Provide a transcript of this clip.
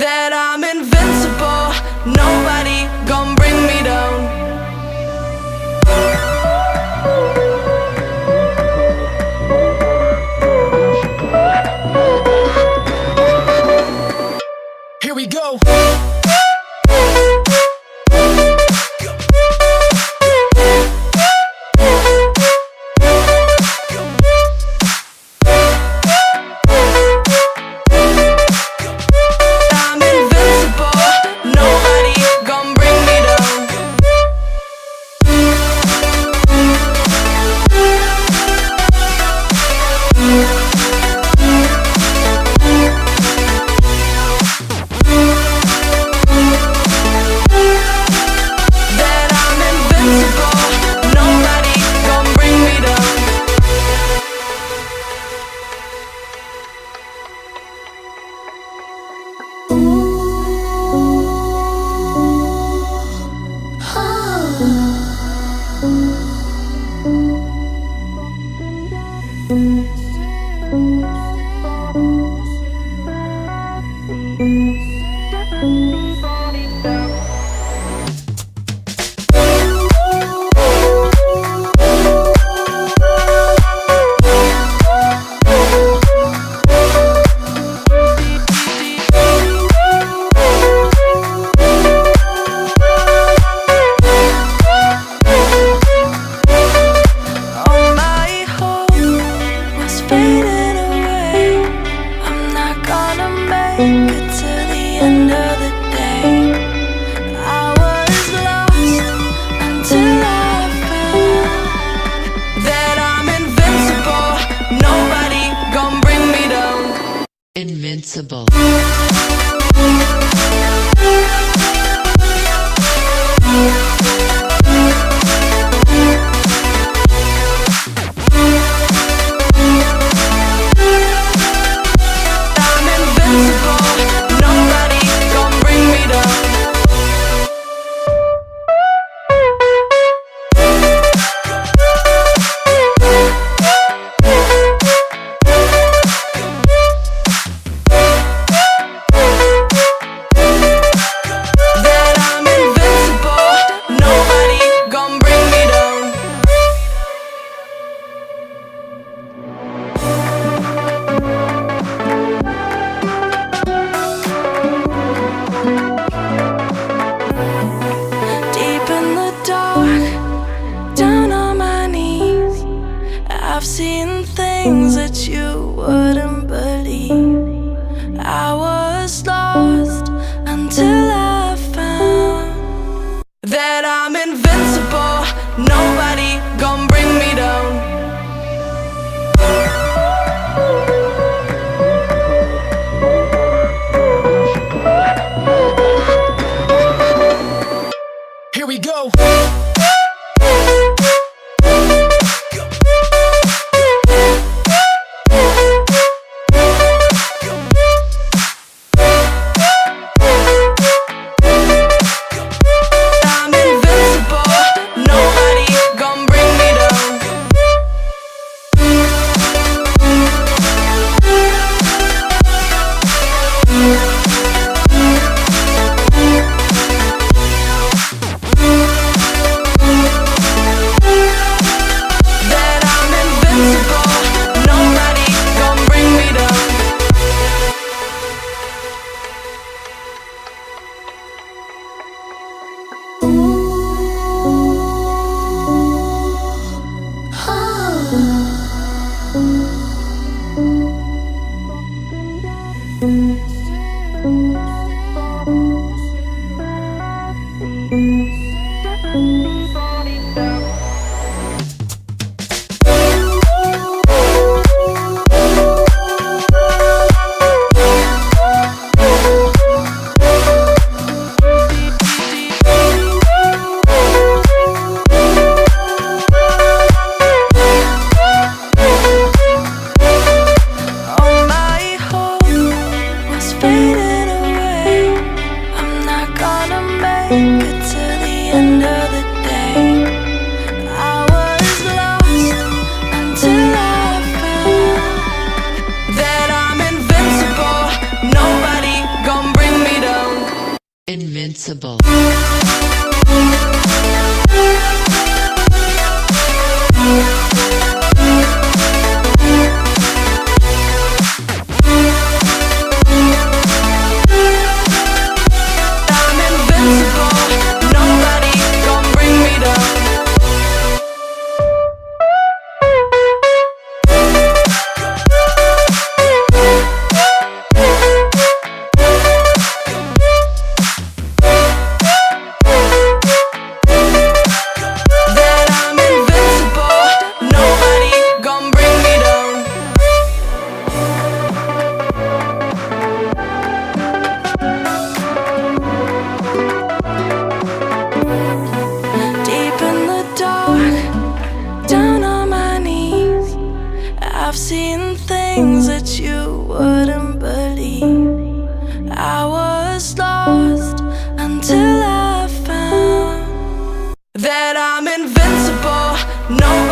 that I'm invincible. Nobody gon' bring me down. Here we go. Invincible. I've seen things that you wouldn't believe. I was lost until I found that I'm invincible. Nobody gon' bring me down. Here we go. invincible. I'm invincible, nobody gon' bring me down. That I'm invincible, nobody gon' bring me down. Deep in the dark, down on my knees, I've seen things that you wouldn't believe. I was lost until I found that I'm invincible. No